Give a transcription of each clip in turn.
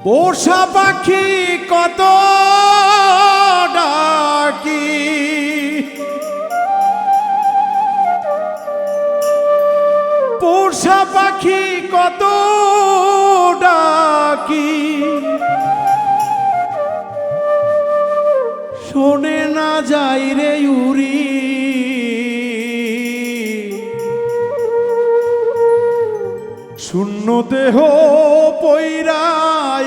পোষা পাখি কত ডাকি, পোষা পাখি কত ডাকি, শোনে না যাই রে উড়ি। শূন্য দেহ পইরায়াছি,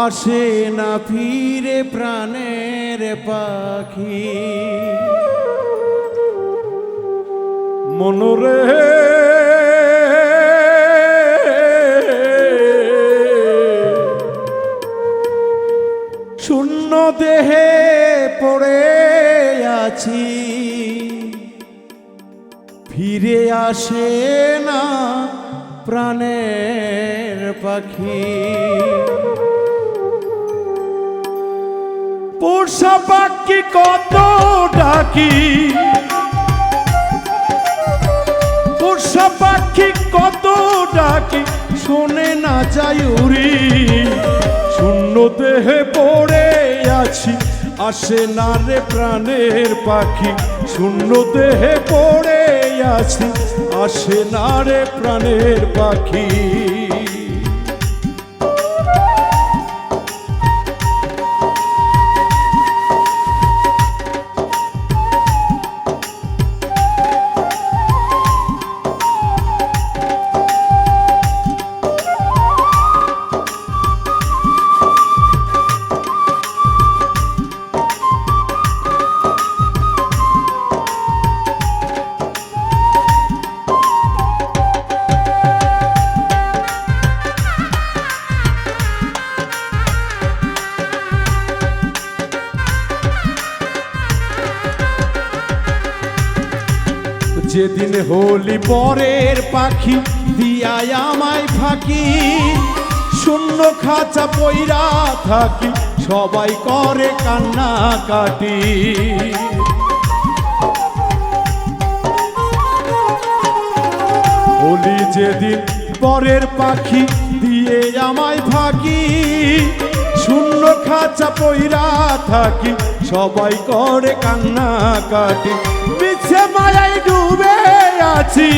আসে না ফিরে প্রাণের পাখি। মনরে শূন্য দেহে পড়ে আছি, ফিরে আসে না প্রাণের পাখি। পোষা পাখি কত ডাকি, পোষা পাখি কত ডাকি, শোনে না যাই উড়ি। শূন্য দেহে পড়ে আছি, আসে না রে প্রাণের পাখি। শূন্য দেহে পড়ে আছি, আসে না রে প্রাণের পাখি। যেদিন হলি পরের পাখি দিয়ায় আমায় ফাঁকি, শূন্য খাঁচা পইরা থাকি, সবাই করে কান্না কাটি। হলি যেদিন পরের পাখি দিয়ে আমায় ফাঁকি, শূন্য খাঁচা পইরা থাকি, সবাই করে কান্না কাটি। মিছে মায়ায় ডুবে আছি,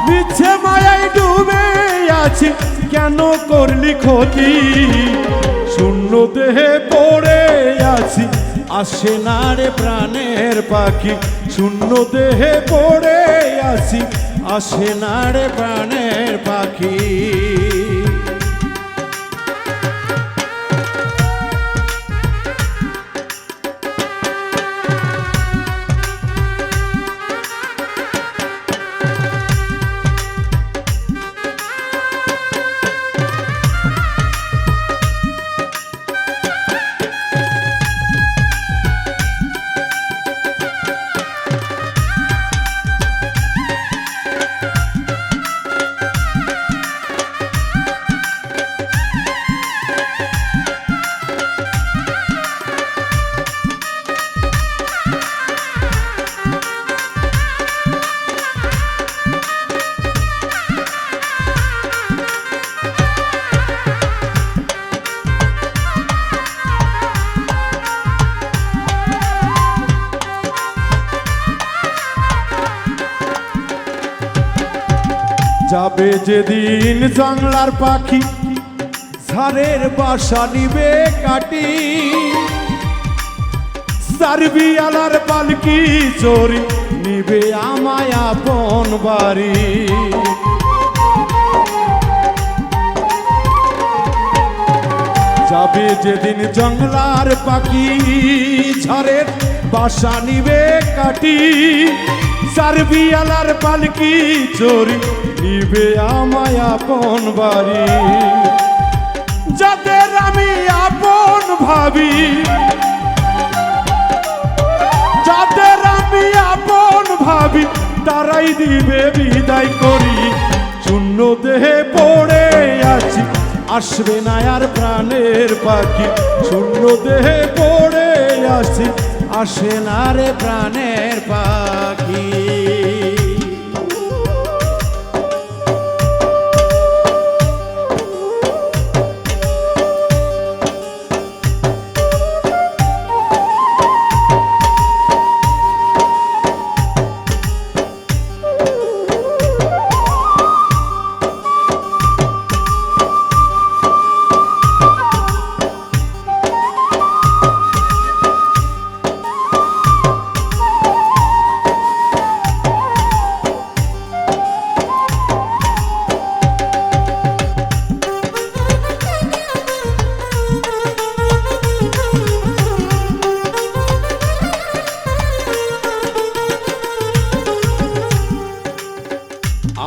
মিছে মায়ায় ডুবে আছি, কেন করলি ক্ষতি। শূন্য দেহে পড়ে আছি, আসে না রে প্রাণের পাখি। শূন্য দেহে পড়ে আছি, আসে না রে প্রাণের পাখি। যাবে যেদিন জংলার পাখি, ঝাড়ের বাসা নিবে কাটি, সারবি আলার পালকি চোরি নিবে আমায় আপন বাড়ি। যাবে যেদিন জংলার পাখি, ঝাড়ের বাসা নিবে কাটি, সারবি আলার পালকি চোরি নিবে আমায় আপন বাড়ি। যাদের আমি আপন ভাবি, যাদের আমি আপন ভাবি, তারাই দিবে বিদায় করি। শূন্য দেহে পড়ে আছি, আসবে না আর প্রাণের পাখি। শূন্য দেহে পড়ে আছি, আসে না রে প্রাণের পাখি।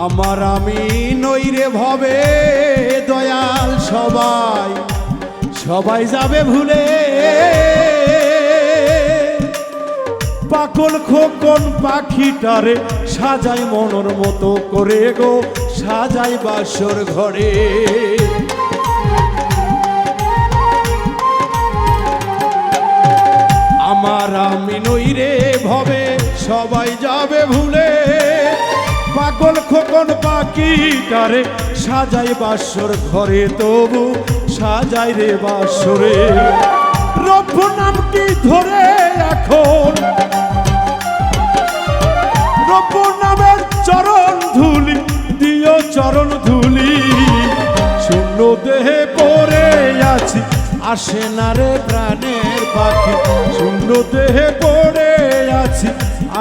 আমার আমি নইরে ভবে দয়াল সবাই সবাই যাবে ভুলে পাকল খোকন পাখিটারে সাজাই মনের মতো করে গো সাজাই বাসর ঘরে আমার আমি নইরে ভবে সবাই যাবে ভুলে পাগল খোকন পাখিটারে সাজাই বাসর ঘরে তবু সাজাই রে বাসরে রব নাম কি ধরে এখন রব নামের চরণ ধুলি দিও চরণ ধুলি শূন্য দেহে পড়ে আছি আসে না রে প্রাণের পাখি শূন্য দেহে পড়ে আছি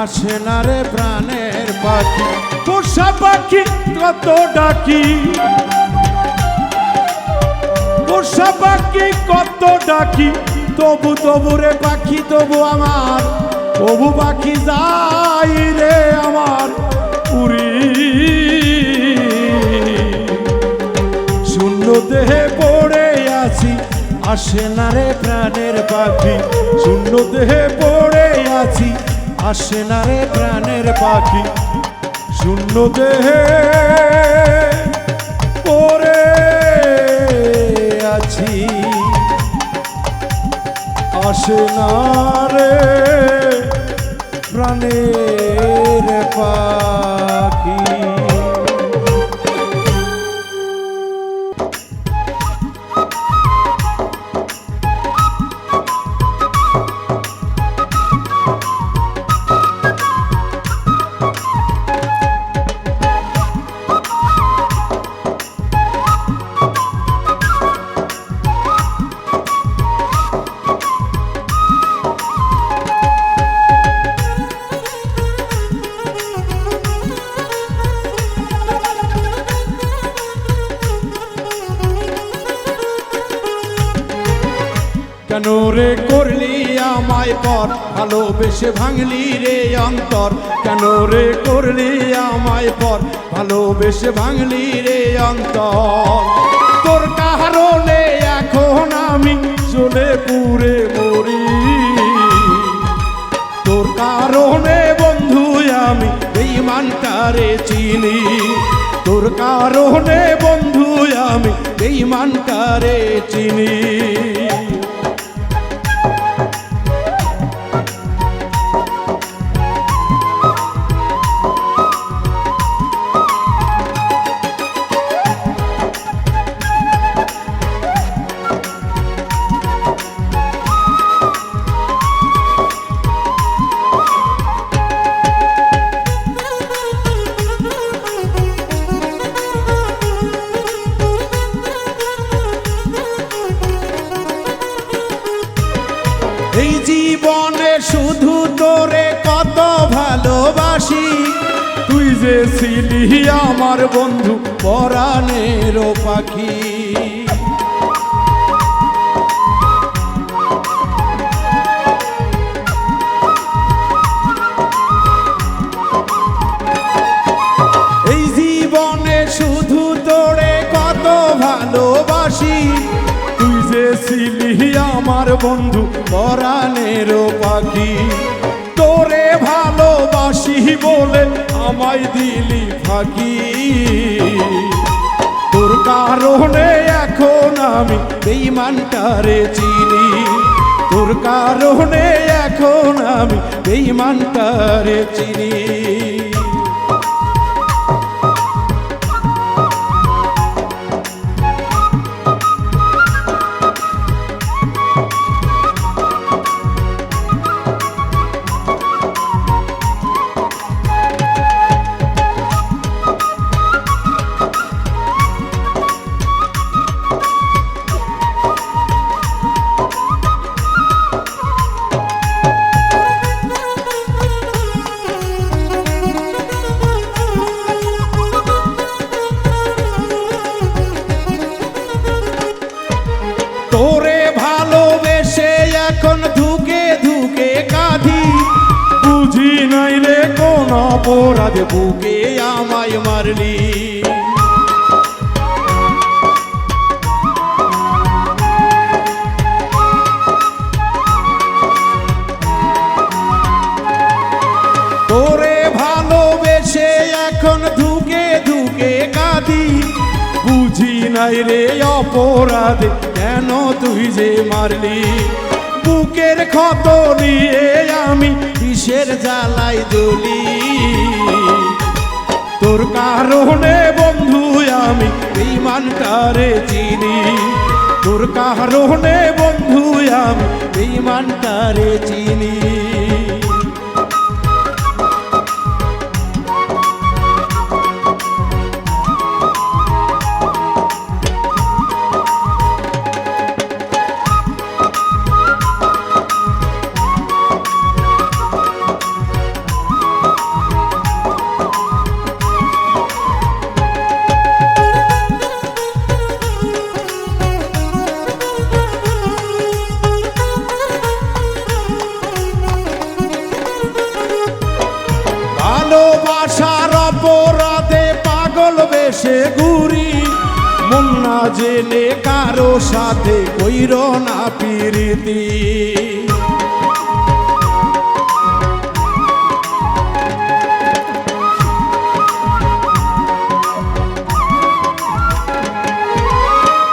আসে না রে প্রাণের পাখি পোষা পাখি কত ডাকি পোষা পাখি কত ডাকি তবু তবু রে পাখি তবু আমার তবু পাখি যাই রে আমার উড়ি শূন্য দেহে পড়ে আছি আসে না রে প্রাণের পাখি শূন্য দেহে পড়ে আছি আসে না রে প্রাণের পাখি শূন্য দেহে পড়ে আছি আসে না রে প্রাণের পাখি কেন রে করলি আমায় পর ভালোবেসে ভাঙলি রে অন্তর কেন রে করলি আমায় পর ভালোবেসে ভাঙলি রে অন্তর তোর কারণে এখন আমি জ্বলে পুড়ে মরি তোর কারণে বন্ধু আমি বেঈমানটারে চিনি তোর কারণে বন্ধু আমি বেঈমানটারে চিনি এই জীবনে শুধু তোরে কত ভালোবাসি তুই যে ছিলি আমার বন্ধু পরাণের পাখি এই জীবনে শুধু তোরে কত ভালোবাসি তুই যে ছিলি আমার বন্ধু পরাণের পাখি তোরে ভালোবাসি বলে আমায় দিলি ফাঁকি তোর কারণে এখন আমি বেঈমানটারে চিনি তোর কারণে এখন আমি বেঈমানটারে চিনি অপরাধে বুকে আমায় মারলি। তোরে ভালোবেসে এখন ধুকে ধুকে কাঁদি, বুঝি নাই রে অপরাধে কেন তুই যে মারলি। বুকের ক্ষত নিয়ে আমি বিষের জ্বালাই জ্বলি, তোর কারণে বন্ধু আমি বেঈমানটারে চিনি। তোর কারণে বন্ধু আমি বেঈমানটারে চিনি। ভালোবাসার অপরাধে পাগল বেশে ঘুরি, মন না জেনে কারো সাথে কইর না প্রীতি।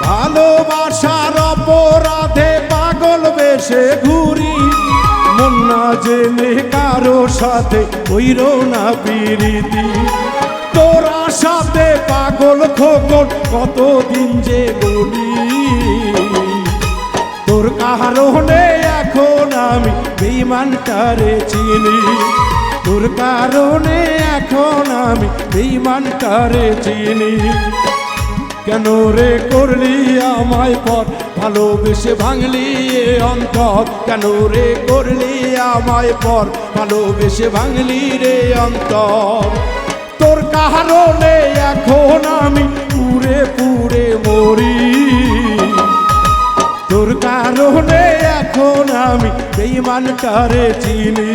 ভালোবাসার অপরাধে পাগল বেশে ঘুরি, মন না জেনে কারো সাথে কইর না প্রীতি। তোরা সাথে পাগল খোকন কতদিন যে বলি, তোর কারণে এখন আমি বেঈমানটারে চিনি। তোর কারণে এখন আমি বেঈমানটারে চিনি। কেন রে করলি আমায় পর, ভালোবেসে ভাঙলি এ অন্তর। কেন রে করলি আমায় পর, ভালোবেসে ভাঙলি রে অন্তর। তোর কারণে এখন আমি পুড়ে পুড়ে মরি, তোর কারণে এখন আমি বেঈমানটারে চিনি।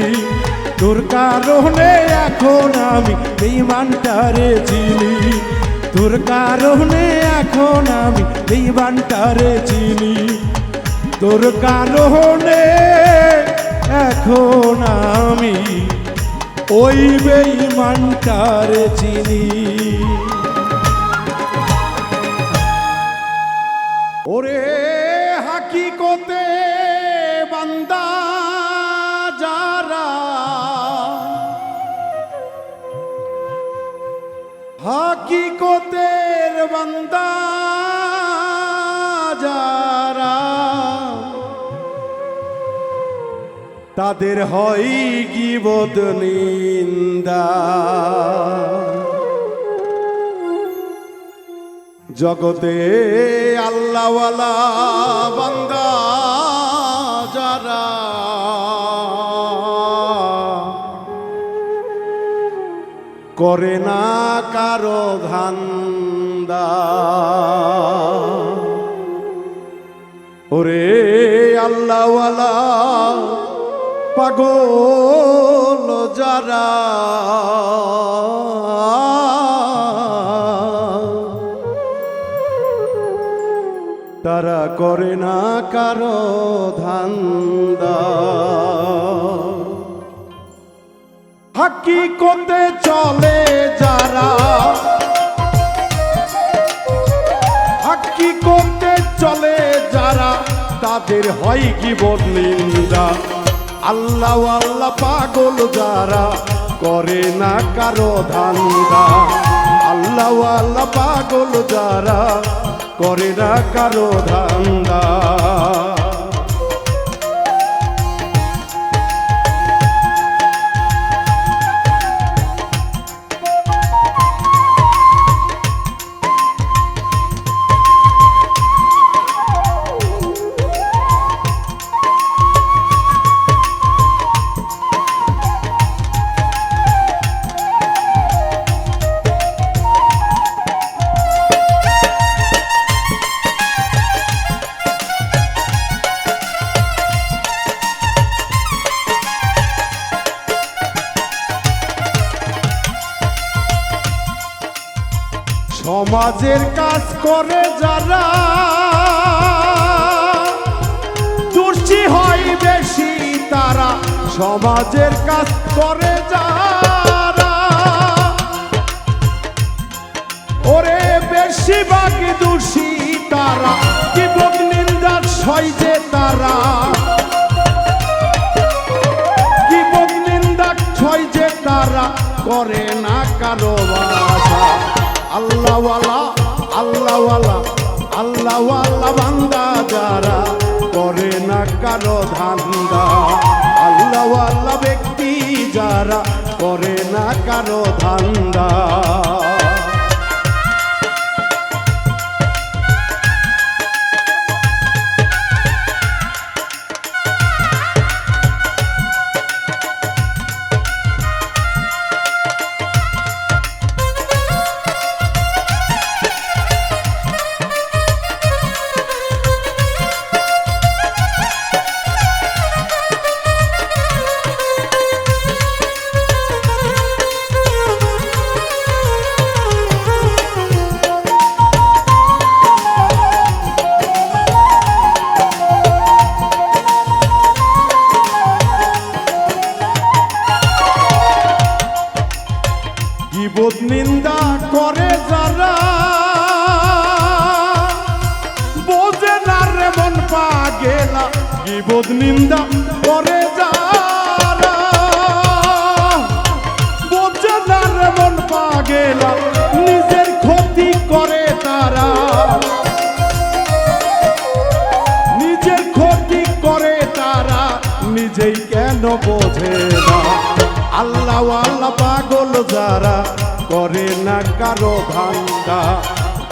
তোর কারণে এখন আমি বেঈমানটারে চিনি। তোর কারণে এখন আমি বেঈমানটারে চিনি। তোর কারণে এখন আমি ওই বেঈমানটারে চিনি। ওরে হাকিকতে বান্দা যারা, হাকিকতের বান্দা যারা, তাদের হয় গীবত নিন্দা। জগতে আল্লাহওয়ালা বান্দা যারা, করে না কারো ধান্দা। ওরে আল্লাহওয়ালা পাগল যারা, তারা করে না কারো ধান্দা। হাকিকতে চলে যারা, হাকিকতে চলে যারা, তাদের হয় গীবত নিন্দা। আল্লাহ আল্লাহ পাগল যারা, করে না কারো ধান্দা। আল্লাহ আল্লাহ পাগল যারা, করে না কারো ধান্দা। সমাজের কাজ করে যারা দোষী হয় বেশি তারা, সমাজের কাজ করে যারা ওরে বেশিরভাগ দোষী তারা, গীবত নিন্দা সয় যে তারা, গীবত নিন্দা সয় যে তারা, করে না কারো বাসা। আল্লাহওয়ালা আল্লাহওয়ালা আল্লাহওয়ালা বান্দা যারা, করে না কারো ধান্দা। আল্লাহওয়ালা ব্যক্তি যারা, করে না কারো ধান্দা। গীবত নিন্দা করে যারা, বোঝে না রে মন পাগেলা। গীবত নিন্দা করে যারা, বোঝে না রে মন পাগেলা। নিজের ক্ষতি করে তারা, নিজের ক্ষতি করে তারা, নিজেই কেন বোঝে না। আল্লাহওয়ালা পাগল যারা, করে না কারো ধান্দা।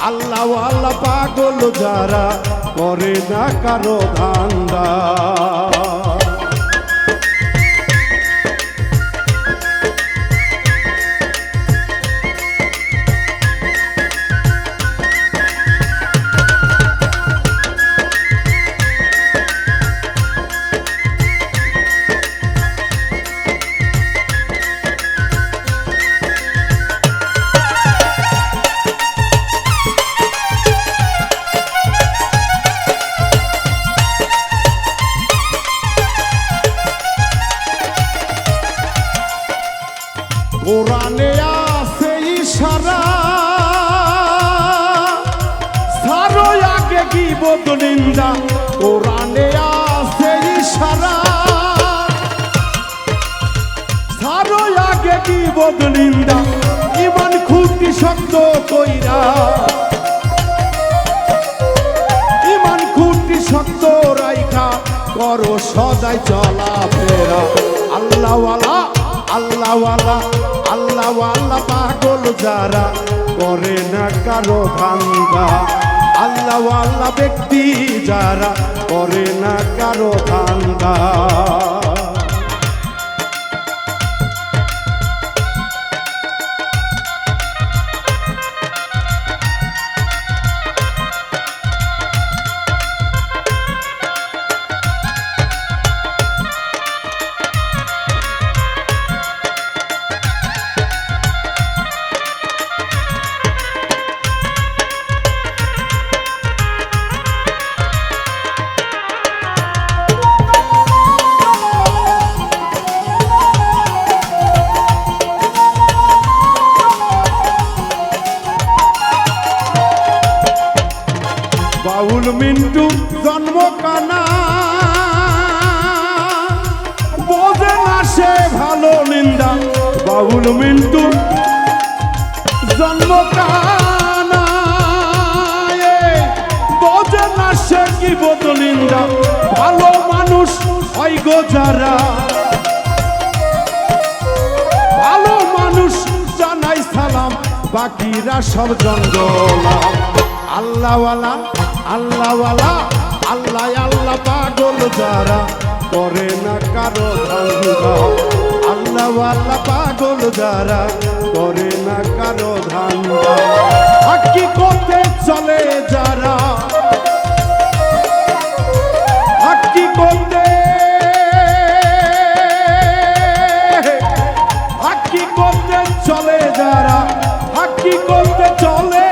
আল্লাহওয়ালা পাগল যারা, করে না কারো ধান্দা। কোরআনে আছে ইশারা, ছাড়ো আগে গীবত নিন্দা। কোরআনে আছে ইশারা, ছাড়ো আগে গীবত নিন্দা। ঈমান খুঁটি শক্ত কইরা, ঈমান খুঁটি শক্ত রাইখা, করো সদাই চলাফেরা। আল্লাহওয়ালা আল্লাহওয়ালা আল্লাহওয়ালা পাগল যারা, করে না কারো ধান্দা। আল্লাহওয়ালা ব্যক্তি যারা, করে না কারো ধান্দা। বাউল মিন্টু জন্ম কানা, বোঝে না সে ভালো নিন্দা। বাউল মিন্টু জন্ম কানা, বোঝে না সে গীবত নিন্দা। ভালো মানুষ হয় গো যারা, ভালো মানুষ জানাই সালাম, বাকিরা সব জঙ্গলা। আল্লাহওয়ালা আল্লাহওয়ালা আল্লাহ আল্লাহ পাগল যারা, করে না কারো ধান্দা। আল্লাহওয়ালা পাগল যারা, করে না কারো ধান্দা। হাকিকতে চলে যারা, হাকিকতে হাকিকতে চলে যারা, হাকিকতে চলে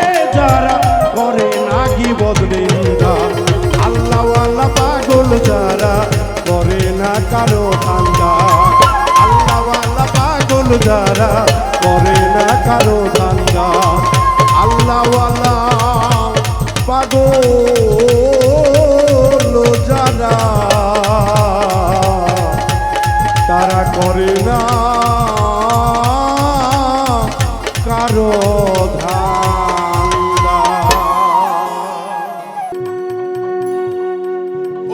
যারা করে না কারো ধান্দা, আল্লাহওয়ালা পাগল যারা তারা করে না কারো ধান্দা।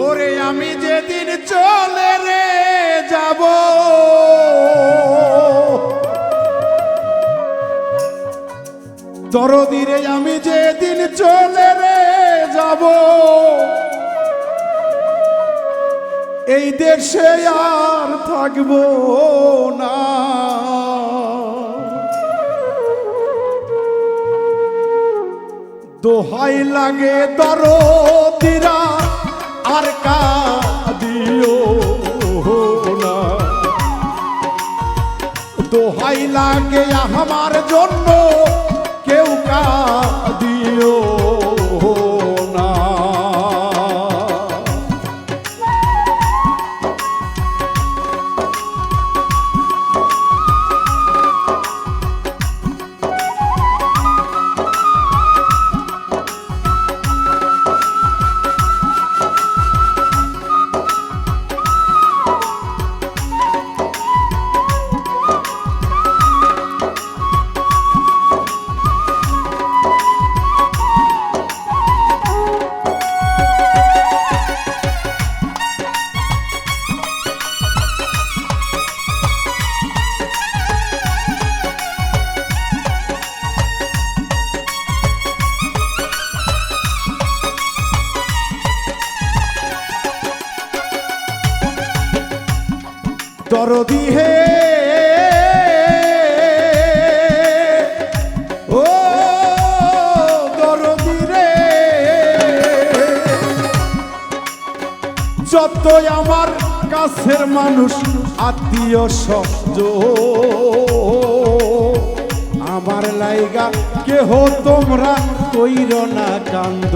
ওরে আমি যেদিন চলে রে যাব, দরদিরে আমি যেদিন চলে রে যাব, এই দেশে আর থাকবো না। দোহাই লাগে দরদিরা আর কাঁদিও না, দোহাই লাগে আমার জন্য কেউ কাঁদিও না। দরদি হে ও দরদি রে, যতই আমার কাছের মানুষ আত্মীয় স্বজন, আমার লাইগা কেহ তোমরা কইর না কান্দ।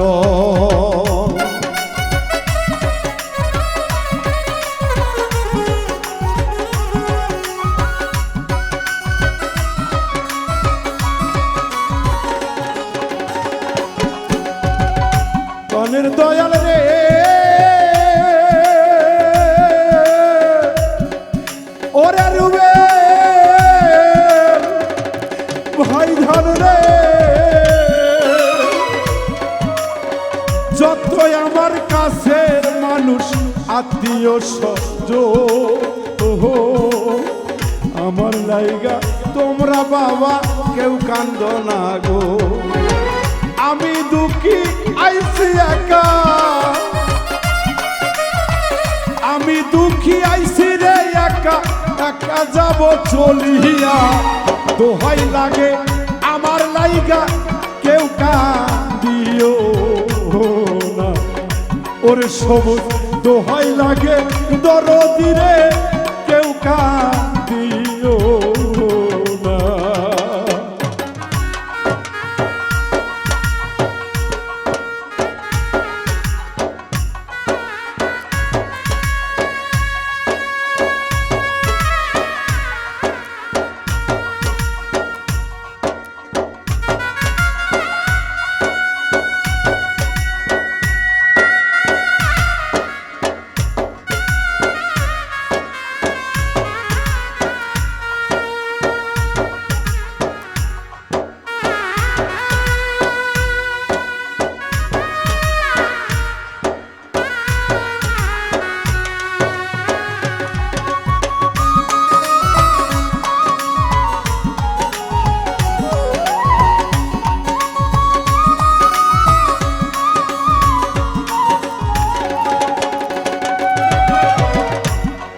কনের দয়াল রে ওরে রুবে ভাই ধান রে, যতই আমার কাছের মানুষ আত্মীয় স্বজন, আমার লাইগা তোমরা বাবা কেউ কান্দ না গো। আমি দুঃখী আইছি একা, আমি দুঃখী আইছি রে একা, একা যাব চলিয়া। দোহাই লাগে আমার লাইগা কেউ কাঁদিও না, ওরে সবুজ দোহাই লাগে দরদি রে কেউ কাঁদিও না।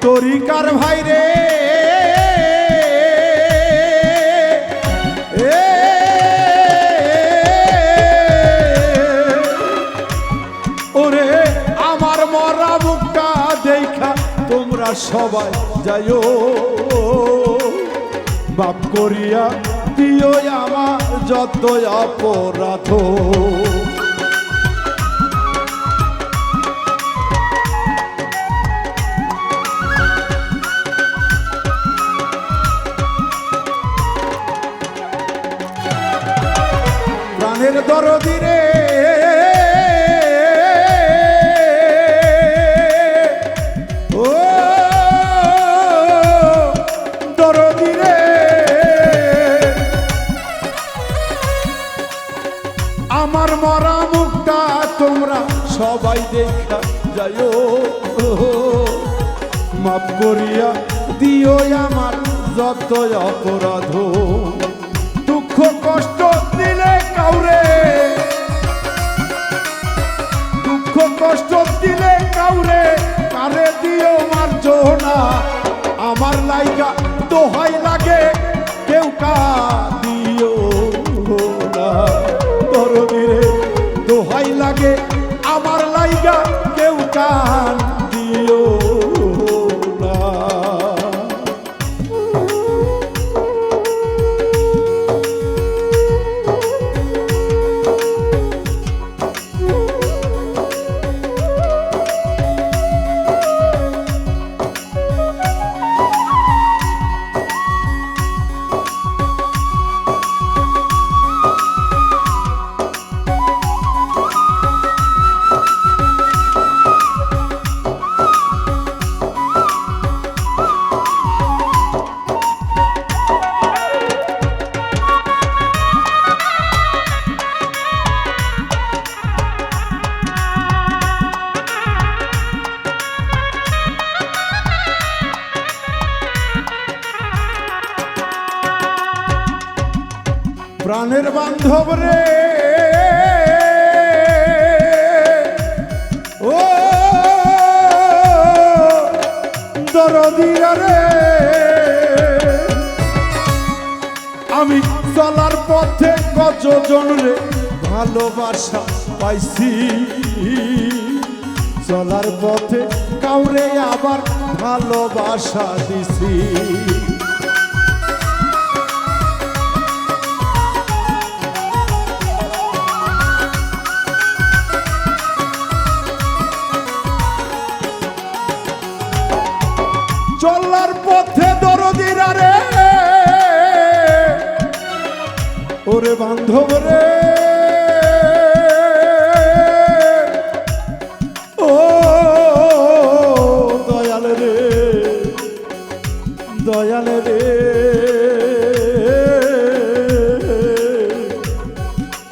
তরিকার ভাই রে ওরে আমার মরা মুখটা দেখা তোমরা সবাই যাইও, বাপ করিয়া দিও আমার যত অপরাধ। প্রাণের দরদি রে ও দরদি রে আমার মরা মুখটা তোমরা সবাই দেখা যাইও মাপ করিয়া দিও আমার যত অপরাধ দুঃখ কষ্ট দিলে কাউরে দুঃখ কষ্ট দিলে কাউরে কারে দিও মারছো না আমার লাইগা দোহাই লাগে কেউ দিও না দরদি রে দোহাই লাগে আমার লাইগা কেউ কান দিও না প্রাণের বান্ধব রে ও দরদিরা রে আমি চলার পথে কতজন রে ভালোবাসা পাইছি চলার পথে কাউরে আবার ভালোবাসা দিছি চলার পথে দরদিরা রে ওরে বান্ধব রে ও দয়াল রে দয়াল রে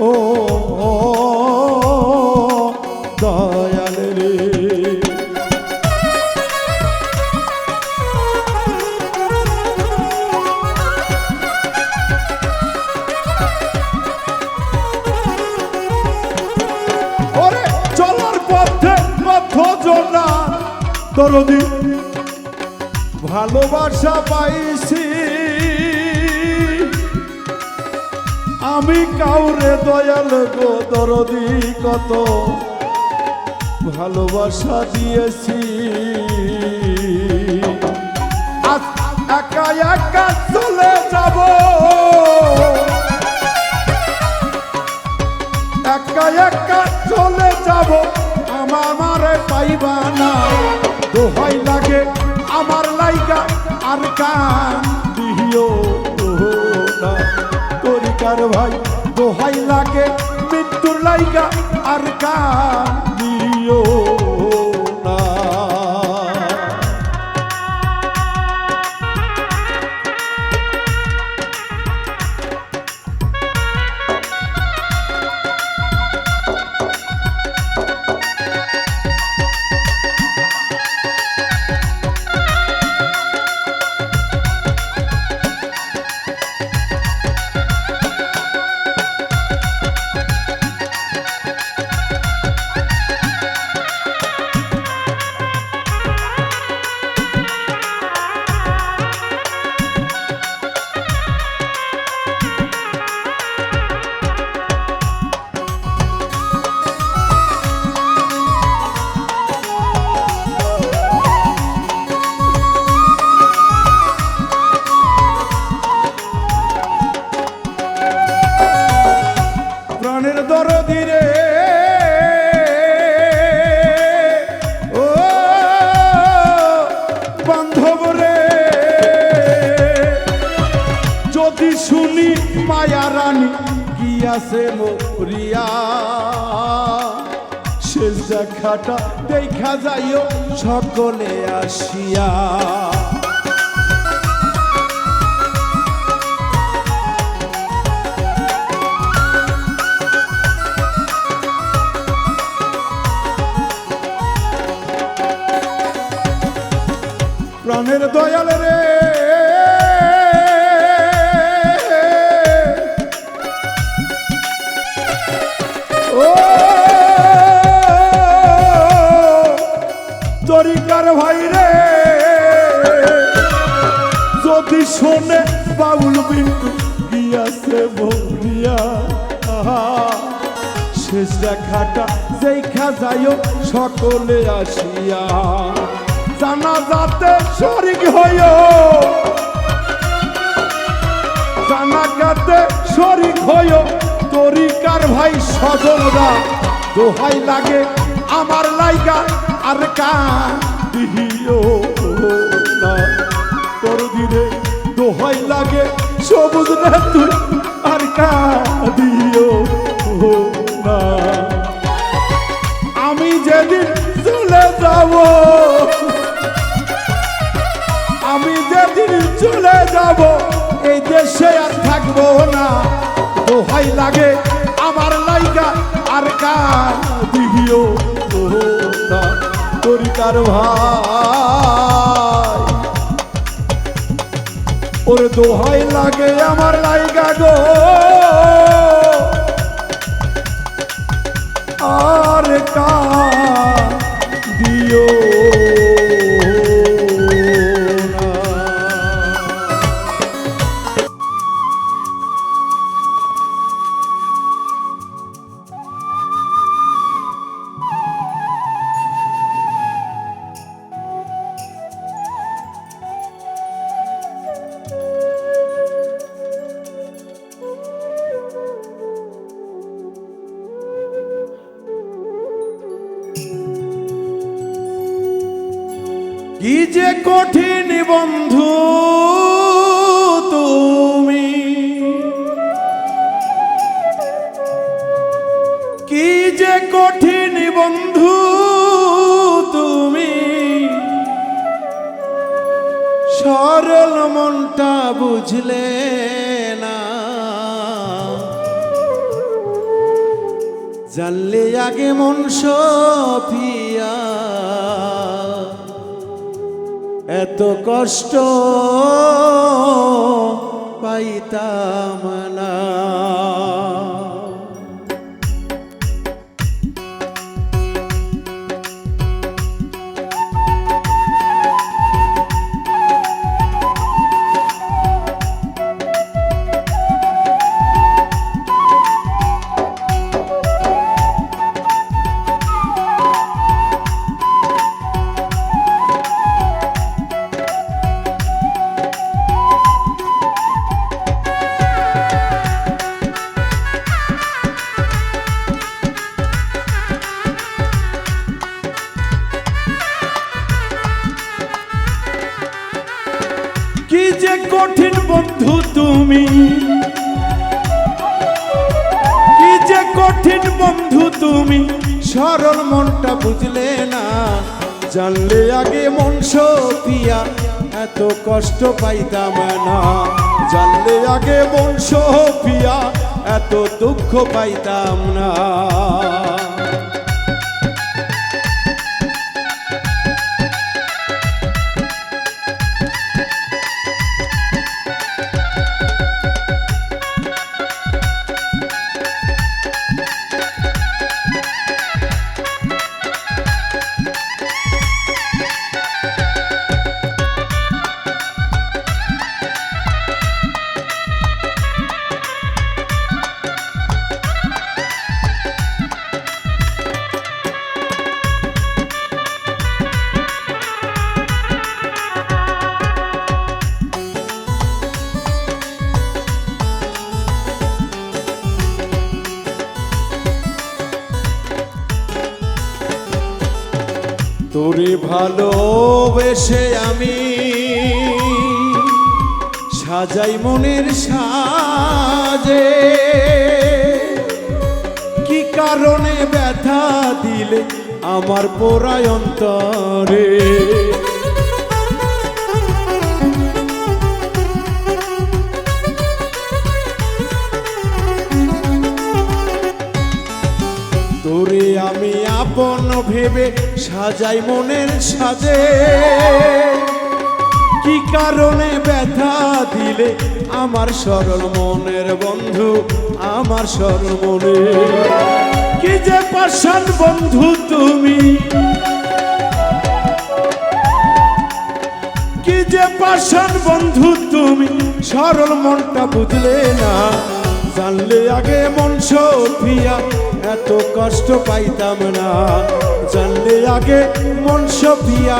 ও দয়াল রে দরদি ভালোবাসা পাইছি আমি কাউরে দয়াল গো দরদি কত ভালোবাসা দিয়েছি আজ একা একা চলে যাব একা একা চলে যাব আমারে পাইবা না দোহাই লাগে আমার লাইগা আর কান দিও না তরিকার ভাই দোহাই লাগে মৃত্যুর লাইগা আর কান দিও না মায়া রানী গিয়াছে মরিয়া শেষ দেখাটা দেখা যাইও সকলে আসিয়া প্রাণের দয়াল রে ও তরিকার ভাই রে যদি শোনে বাউল বিন্দু গিয়াছে মরিয়া শেষ দেখাটা দেখা যাইও সকলে আসিয়া জানাজাতে শরীক হইও জানাজাতে শরীক হইও তরিকার ভাই সজনরা দোহাই লাগে আমার লাইগা আর কাঁদিও না তোর দিনে দোহাই লাগে সবুজ রে তুই আর কাঁদিও না আমি যেদিন চলে যাব আমি যেদিন চলে যাব এই দেশে আর থাকবো না দোহাই লাগে আমার লাইগা আর কাঁদিও না তরিকার ভাই ওরে দোহাই লাগে আমার লাইগা গো আর কাঁদিও কি যে কঠিন বন্ধু তুমি কি যে কঠিন বন্ধু তুমি সরল মনটা বুঝলে না জানলে আগে মন সফিয়া এত কষ্ট পাইতাম না কি যে কঠিন বন্ধু তুমি কি যে কঠিন বন্ধু তুমি সরল মনটা বুঝলে না জানলে আগে মন সফিয়া এত কষ্ট পাইতাম না জানলে আগে মন সফিয়া এত দুঃখ পাইতাম না তোরে ভালোবেসে আমি সাজাই মনের সাজে, কি কারণে ব্যথা দিলে আমার পোড়ায় অন্তরে। তোরে আমি আপন ভেবে সাজাই মনের সাজে, কি কারণে ব্যথা দিলে আমার সরল মনের বন্ধু, আমার সরল মনে। কি যে পাষাণ বন্ধু তুমি, কি যে পাষাণ বন্ধু তুমি, সরল মনটা বুঝলে না। জানলে আগে মন সফিয়া এত কষ্ট পাইতাম না, জানলে আগে মন সফিয়া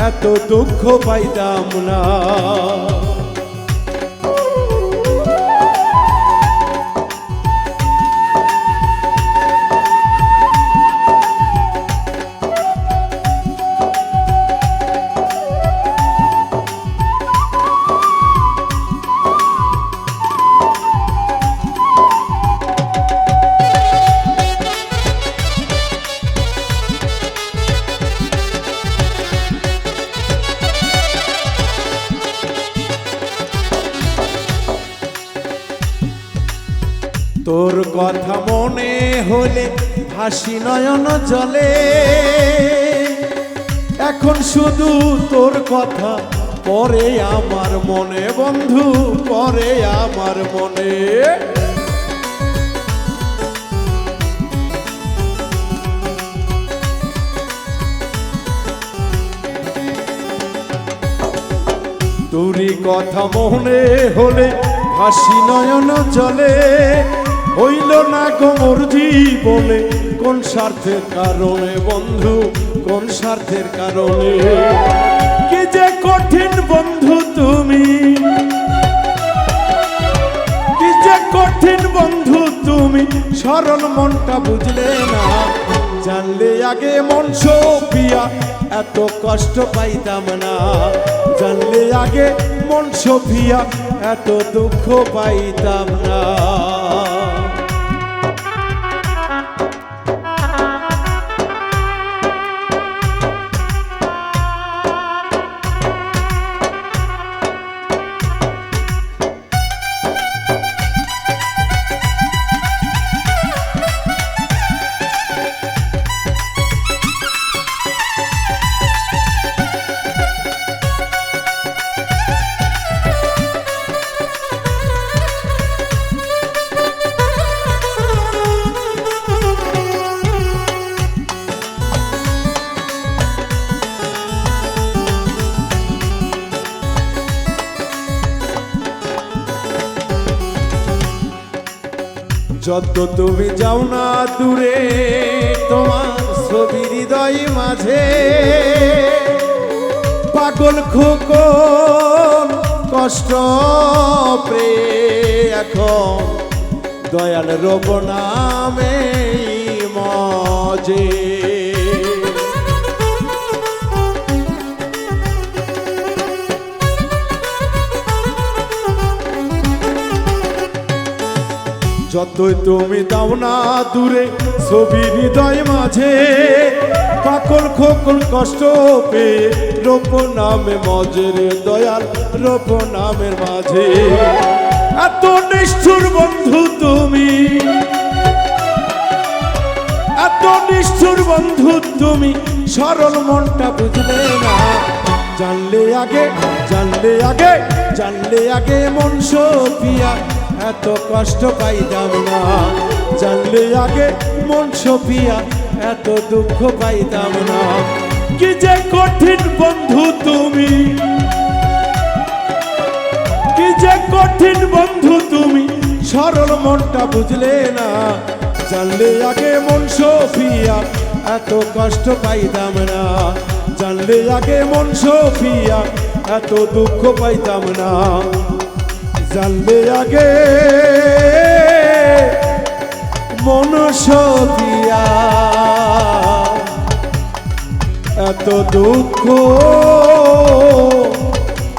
এত দুঃখ পাইতাম না। তোর কথা মনে হলে হাসি নয়ন জলে, এখন শুধু তোর কথা পরে আমার মনে বন্ধু, পরে আমার মনে। তোরই কথা মনে হলে হাসি নয়ন জলে, হইল না গো মোর জীবনে কোন স্বার্থের কারণে বন্ধু, কোন স্বার্থের কারণে। কি যে কঠিন বন্ধু তুমি, কি যে কঠিন বন্ধু তুমি, সরল মনটা বুঝলে না। জানলে আগে মন সফিয়া এত কষ্ট পাইতাম না, জানলে আগে মন সফিয়া এত দুঃখ পাইতাম না। যত তুমি যাও না দূরে, তোমার ছবি হৃদয় মাঝে, পাগল খোকন কষ্ট প্রে এখন দয়াল রব নামে মজে। যতই তুমি দাও না দূরে ছবি হৃদয় মাঝে, পাগল খোকন কষ্ট পেয়ে রূপ নামে মজের দয়াল রূপ নামের মাঝে। এত নিষ্ঠুর বন্ধু তুমি, এত নিষ্ঠুর বন্ধু তুমি, সরল মনটা বুঝলে না। জানলে আগে, জানলে আগে, জানলে আগে মন সফিয়া এত কষ্ট পাইতাম না, জানলে আগে মন সফিয়া এত দুঃখ পাইতাম না। কি যে কঠিন বন্ধু তুমি, কি যে কঠিন বন্ধু তুমি, সরল মনটা বুঝলে না। জানলে আগে মন সফিয়া এত কষ্ট পাইতাম না, জানলে আগে মন সফিয়া এত দুঃখ পাইতাম না। জানলে আগে মন সফিয়া এত দুঃখ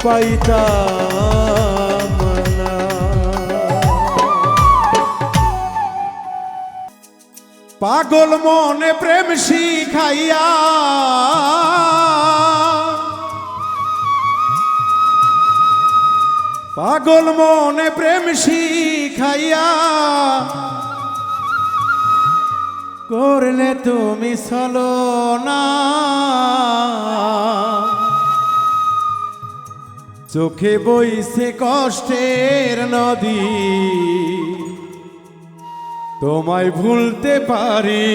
পাইতাম পাগল মনে প্রেম শিখাইয়া পাগল মনে প্রেম শিখাইয়া করলে তুমি ছলনা চোখে বইছে কষ্টের নদী তোমায় ভুলতে পারি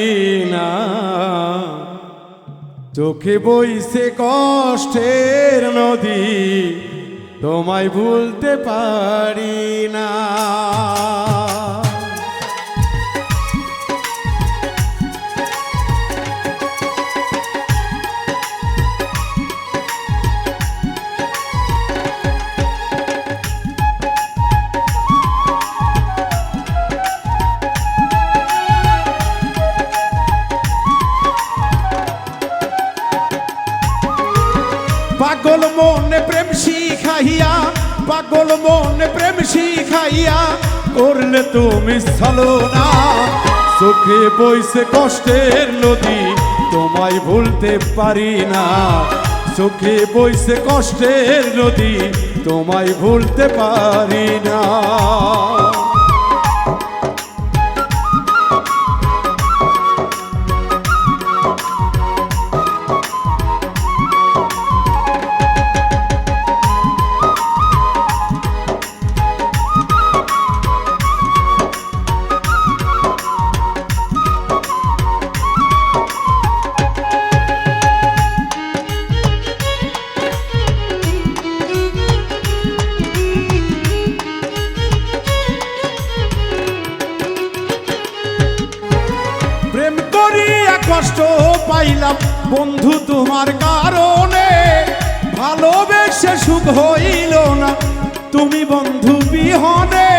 না চোখে বইছে কষ্টের নদী তোমায় ভুলতে পারি না পাগল মনে প্রেম শিখাইয়া পাগল মনে প্রেম শিখাইয়া করলে তুমি ছলনা চোখে বইছে কষ্টের নদী তোমায় ভুলতে পারি না চোখে বইছে কষ্টের নদী তোমায় ভুলতে পারি না প্রেম করিয়া কষ্ট পাইলাম বন্ধু তোমার কারণে ভালোবেসে সুখ হইল না তুমি বন্ধু বিহনে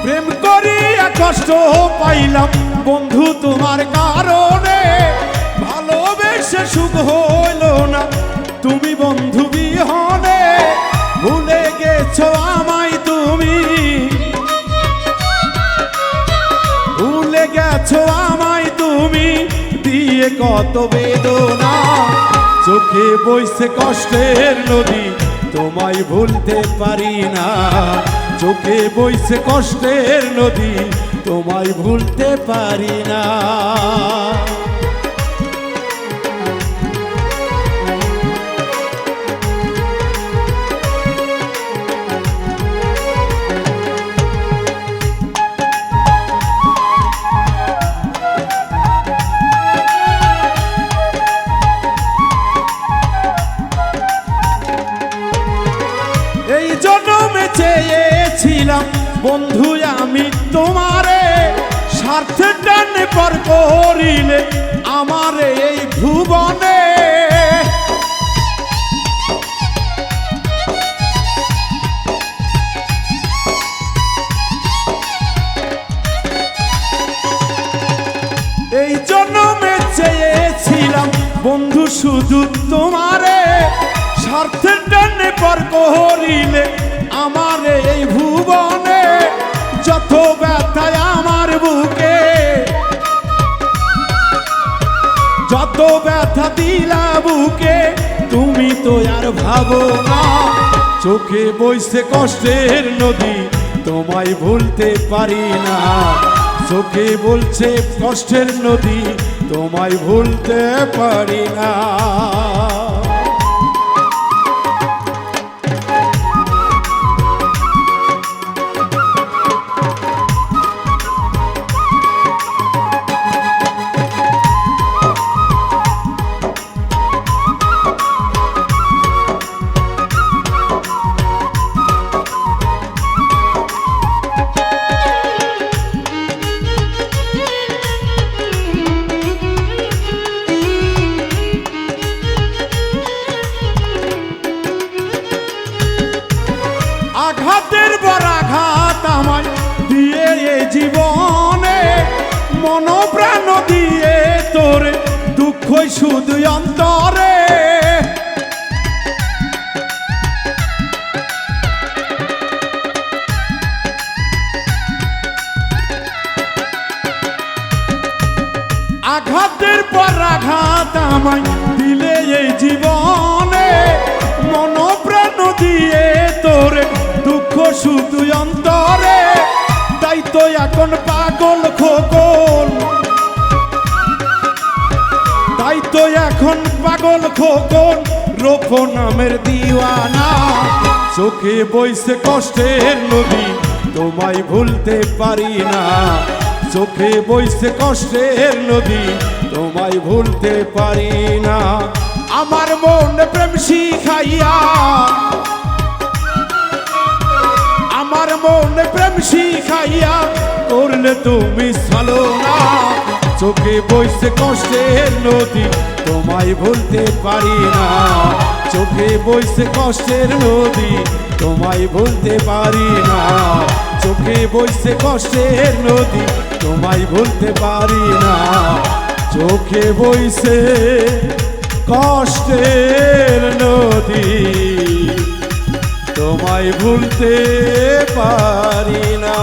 প্রেম করিয়া কষ্ট পাইলাম বন্ধু তোমার কারণে ভালোবেসে সুখ হইল না তুমি বন্ধু বিহনে ভুলে গেছো আমায় তুমি ভুলে গেছো আমায় তুমি দিয়ে কত বেদনা চোখে বইছে কষ্টের নদী তোমায় ভুলতে পারি না চোখে বইছে কষ্টের নদী তোমায় ভুলতে পারি না এই জন্মে চেয়েছিলাম বন্ধু আমি তোমারে স্বার্থের টানে পর করিলে আমারে এই ভুবনে এই জন্মে চেয়েছিলাম বন্ধু শুধু তোমারে স্বার্থের টানে পর করিলে আমার এই ভুবনে যত ব্যথায় আমার বুকে যত ব্যথা দিলা বুকে তুমি তো আর ভাবো না চোখে বইছে কষ্টের নদী তোমায় ভুলতে পারি না চোখে বলছে কষ্টের নদী তোমায় ভুলতে পারি না আঘাতের বড় আঘাত আমায় দিয়ে জীবনে মন প্রাণ দিয়ে তোরে দুঃখই শুধু অন্তরে আঘাতের পর আঘাত আমায় দিলে এই জীবনে, মন প্রাণ দিয়ে তোরে দুঃখ শুধু অন্তরে, তাই তো এখন পাগল খোকন, তাই তো এখন পাগল খোকন, রূপ নামের দিওয়ানা। চোখে বইছে কষ্টের নদী, তোমায় ভুলতে পারি না। চোখে বইছে কষ্টের নদী, তোমায় ভুলতে পারি না। আমার মন প্রেম শিখাইয়া, আমার মন প্রেম শিখাইয়া করলে তুমি ছালো না। চোখে বইছে কষ্টের নদী, তোমায় ভুলতে পারি না। চোখে বইছে কষ্টের নদী, তোমায় ভুলতে পারি না। চোখে বইছে কষ্টের নদী, তোমায় ভুলতে পারি না। চোখে বইছে কষ্টের নদী, তোমায় ভুলতে পারি না।